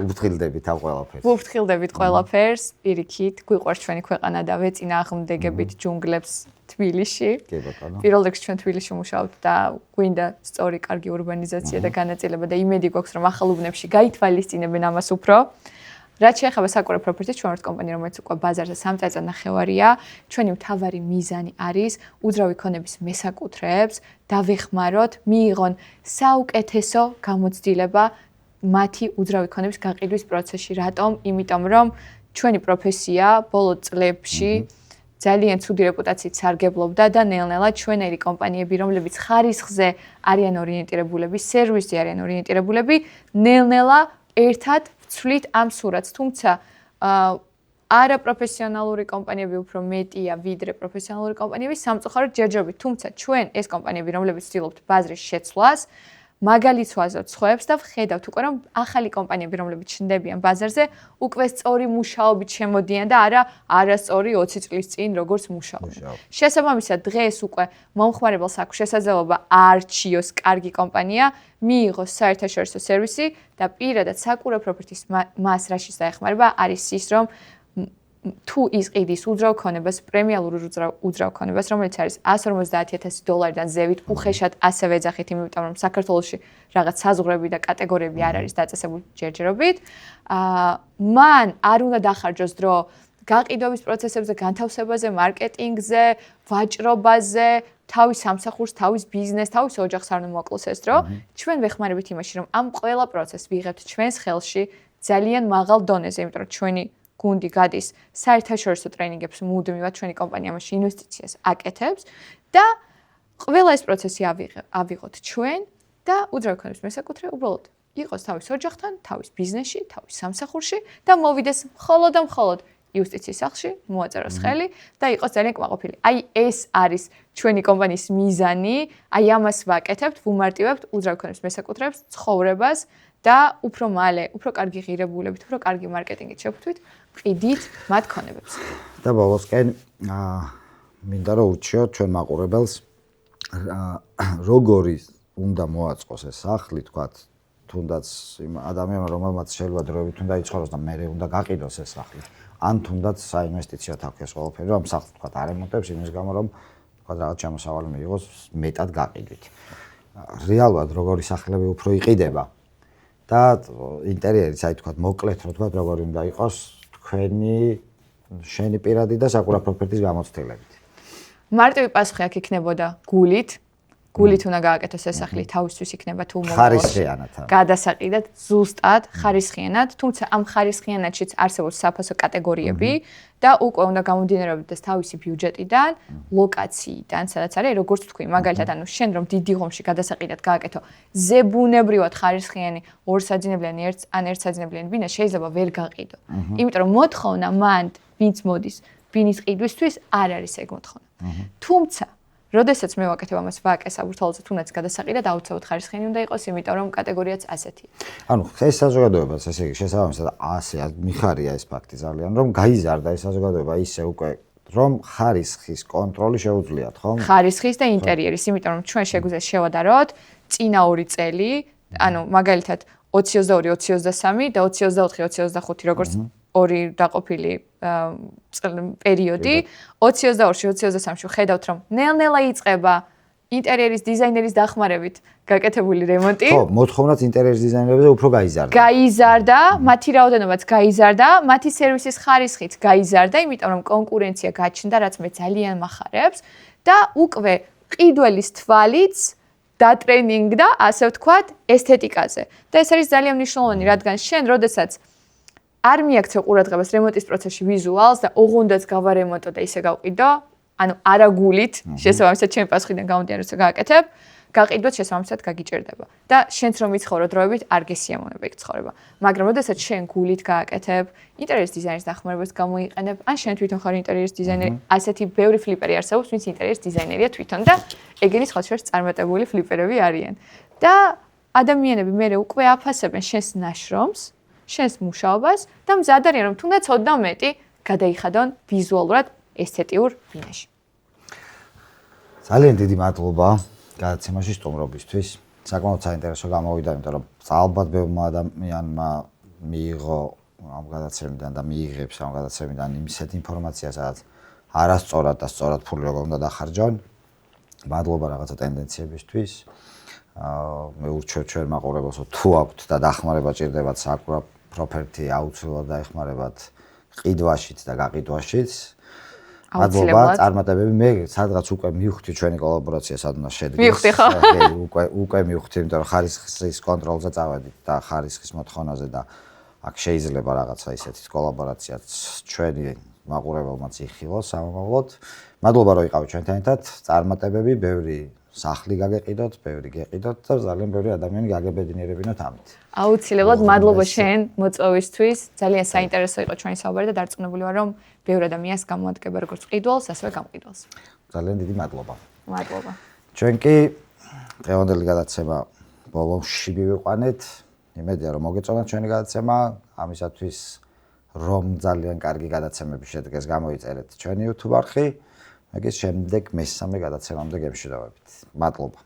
უფრთხილდებით ამ ყველაფერს? ვუფრთხილდებით ყველაფერს, პირიქით, გვიყვარს ჩვენი ქვეყანა და ვეწინააღმდეგებით ჯუნგლებს თბილისში. კი ბატონო. პირველ რიგში ჩვენ თბილისში მუშაობთ და გვინდა სწორი კარგი ურბანიზაცია და განაწილება და იმედი გვაქვს რომ ახალ უბნებში გაითვალისწინებენ ამას უფრო. რაც შეეხება საკურა პროპერტის ჩვენ ვართ კომპანია, რომელიც უკვე ბაზარზე 3 წელიწად ნახევარია. ჩვენი მთავარი მიზანი არის უძრავი ქონების მესაკუთრეებს დავეხმაროთ, მიიღონ საუკეთესო გამოცდილება მათი უძრავი ქონების გაყიდვის პროცესში. რატომ? იმიტომ რომ ჩვენი პროფესია ბოლო წლებში ძალიან ცუდი რეპუტაციით სარგებლობდა და ნელ-ნელა ჩვენერი კომპანიები, რომლებიც ხარისხზე არიან ორიენტირებულები, სერვისზე არიან ორიენტირებულები, ნელ-ნელა ერთად ვცვლით ამ სურათს. თუმცა არაპროფესიონალური კომპანიები უფრო მეტია ვიდრე პროფესიონალური კომპანიები სამწუხაროდ ჯერჯერობით. თუმცა ჩვენ ეს კომპანიები, რომლებიც ვცდილობთ ბაზრის შეცვლას, მაგალითს ვაზრობთ სხვებს და ვხედავთ უკვე რომ ახალი კომპანიები, რომლებიც ჩნდებიან ბაზარზე, უკვე სწორი მუშაობით შემოდიან და არასწორი 20 წლის წინ როგორც მუშაობდნენ. შესაბამისად, დღეს უკვე მომხმარებელს აქვს შესაძლებლობა არჩიოს კარგი კომპანია, მიიღოს საერთაშორისო სერვისი და პირადად საკურა პროპერტის მას რაშიც დაეხმარება არის ის, რომ თუ იყიდის უძრავ ქონებას, პრემიალურ უძრავ ქონებას, რომელიც არის $150,000-დან ზევით, უხეშად ასევე ეძახით, იმიტომ რომ საქართველოში რაღაც საზღვრები და კატეგორიები არ არის დაწესებული ჯერჯერობით. მან არ უნდა დახარჯოს დრო გაყიდვების პროცესებზე, განთავსებაზე, მარკეტინგზე, ვაჭრობაზე, თავის სამსახურს, თავის ბიზნესს, თავის ოჯახს არ უნდა მოკლოს ეს დრო. ჩვენ ვეხმარებით იმაში, რომ ამ ყველა პროცესს ვიღებთ ჩვენს ხელში ძალიან მაღალ დონეზე, იმიტომ რომ ჩვენი გუნდი გადის საერთაშორისო ტრეინინგებს მუდმივად ჩვენი კომპანია ამაში ინვესტიციას აკეთებს და ყველა ეს პროცესი ავიღოთ ჩვენ და უძრავი ქონების მესაკუთრე უბრალოდ იყოს თავის ოჯახთან, თავის ბიზნესში, თავის სამსახურში და მოვიდეს მხოლოდ და მხოლოდ იუსტიციის სახლში, მოაწეროს ხელი და იყოს ძალიან კმაყოფილი. აი ეს არის ჩვენი კომპანიის მიზანი, აი ამას ვაკეთებთ, ვუმარტივებთ უძრავი ქონების მესაკუთრეებს, ცხოვრებას და უფრო მალე, უფრო კარგი ღირებულებით, უფრო კარგი მარკეტინგით შევხვდით, ვყიდით მათ ქონებებს. და ბოლოსკენ მინდა რომ ურჩიოთ ჩვენ მაყურებელს როგორი უნდა მოაწყოს ეს სახლი, თქვათ, თუნდაც იმ ადამიანმა, რომელმაც შეიძლება დროებით უნდა იცხოვროს და მერე უნდა გაყიდოს ეს სახლი. ან თუნდაც საინვესტიციო აქვს ეს ყველაფერი, რომ სახლს თქვათ არემონტებს იმის გამო, რომ თქვათ რაღაც შემოსავალი მიიღოს მეტად გაყიდვით. რეალურად როგორი სახლები უფრო იყიდება და ინტერიერიც, აი თქვათ, მოკლედ რო თქვათ, როგორი უნდა იყოს შენი პირადი და საკურა პროპერტის გამოცდილებით. მარტივი პასუხი აქ იქნებოდა გულით. გულით უნდა გააკეთოს ეს სახლი, თავისთვის იქნება თუ ხარისხიანად. გადასაყიდად, ზუსტად, ხარისხიანად, თუმცა ამ ხარისხიანადშიც არსებობს საფასო კატეგორიები და უკვე უნდა გამომდინარეობდეს თავისი ბიუჯეტიდან, ლოკაციიდან, სადაც არის, როგორც თქვი, მაგალითად, ანუ შენ რომ დიდი ღომში გადასაყიდად გააკეთო, ზებუნებრივად ხარისხიანი ორსაძინებლიანი ან ერთსაძინებლიანი ბინა შეიძლება ვერ გაყიდო. იმიტომ რომ მოთხოვნა მან, ვინც მოდის ბინის ყიდვისთვის, არ არის ეგ მოთხოვნა. თუმცა როდესაც მე ვაკეთებ ამას ვაკე საბურთალოზე თუნდაც გადასაყიდად აუცილებლად ხარისხიანი უნდა იყოს, იმიტომ რომ კატეგორიაც ასეთია. ანუ ეს საზოგადოებას ესე იგი შესაბამისად ასე მიხარია ეს ფაქტი ძალიან, რომ გაიზარდა ეს საზოგადოება ისე უკვე რომ ხარისხის კონტროლი შეუძლიათ, ხო? ხარისხის და ინტერიერის, იმიტომ რომ ჩვენ შეგვიძლია შევადაროთ წინა 2 წელი, ანუ მაგალითად 2022-2023 და 2024-2025 როგორც ორი დაყოფილი პერიოდი 2022-2023-ში ხედავთ რომ ნელ-ნელა იწყება ინტერიერის დიზაინერის დახმარებით გაკეთებული რემონტი. ხო, მოთხოვნაც ინტერიერის დიზაინერებზე უფრო გაიზარდა. გაიზარდა, მათი რაოდენობაც გაიზარდა, მათი სერვისის ხარისხიც გაიზარდა, იმიტომ რომ კონკურენცია გაჩნდა, რაც მე ძალიან მახარებს და უკვე ყიდველის თვალიც დატრენინგდა, ასე ვთქვათ, ესთეტიკაზე. და ეს არის ძალიან მნიშვნელოვანი, რადგან შენ როდესაც არ მიაქცევ ყურადღებას რემონტის პროცესში ვიზუალს და ოღონდაც გავარემონტო და ისე გავყიდო, ანუ არაგულით, შესაბამისად ჩემი პასუხიდან გამომდინარე, როცა გააკეთებ, გაყიდვაც შესაბამისად გაგიჭირდება. და შენც რომ იცხოვრო დროებით, არ გესიამონება იქ ცხოვრება. მაგრამ როდესაც შენ გულით გააკეთებ, ინტერიერის დიზაინის დახმარებას გამოიყენებ, ან შენ თვითონ ხარ ინტერიერის დიზაინერი, ასეთი ბევრი ფლიპერი არსებობს, ვინც ინტერიერის დიზაინერია თვითონ და ეგენი სხვადასხვა წარმატებული ფლიპერები არიან. და ადამიანები მერე უკვე აფასებენ შენს ნაშრომს, შენს მუშაობას და მზად არიან რომ თუნდაც ოდნავ მეტი გადაიხადონ ვიზუალურად ესთეტიურ ბინაში. ძალიან დიდი მადლობა გადაცემაში სტუმრობისთვის. საკმაოდ საინტერესო გამოვიდა, იმიტომ რომ ალბათ ბევრმა ადამიანმა მიიღო ამ გადაცემიდან და მიიღებს ამ გადაცემიდან იმისეთ ინფორმაცია, სადაც არასწორად და სწორად ფული როგორ უნდა დახარჯონ. მადლობა რაღაცა ტენდენციებისთვის. მე ურჩევ ჩვენ მაყურებელს, თუ აქვთ და დახმარება ჭირდებათ საკურა პროფერტი აუცილებლად დაეხმარებათ ყიდვაშიც და გაყიდვაშიც. აუცილებლად. წარმატებები მე სადღაც უკვე მივხვდი ჩვენი კოლაბორაცია სადღაც შედგეს. მივხვდი ხო? უკვე მივხვდი, იმიტომ რომ ხარისხის კონტროლზე წავედით და ხარისხის მოთხოვნაზე და აქ შეიძლება რაღაცა ისეთი კოლაბორაციაც ჩვენი მაყურებელმაც იხილოს სამომავლოდ. მადლობა რომ იყავით ჩვენთან ერთად. წარმატებები, ბევრი სახლი გაგეყიდოთ, ბევრი გეყიდოთ და ძალიან ბევრი ადამიანი გაგებედნიერებინოთ ამით. აუცილებლად მადლობა შენ მოწვევისთვის. ძალიან საინტერესო იყო ჩვენი საუბარი და დარწმუნებული ვარ რომ ბევრი ადამიანს გამოადგება როგორც ყიდვალს, ასევე გამყიდვალს. ძალიან დიდი მადლობა. მადლობა. ჩვენ კი დღევანდელი გადაცემა ბოლომში მივიყვანეთ. იმედია რომ მოგეწონათ ჩვენი გადაცემა. ამისათვის რომ ძალიან კარგი გადაცემები შედგეს, გამოიწერეთ ჩვენი YouTube არხი. მეგის შემდეგ მესამე გადაცემამდე გემშვიდობებით. მადლობა.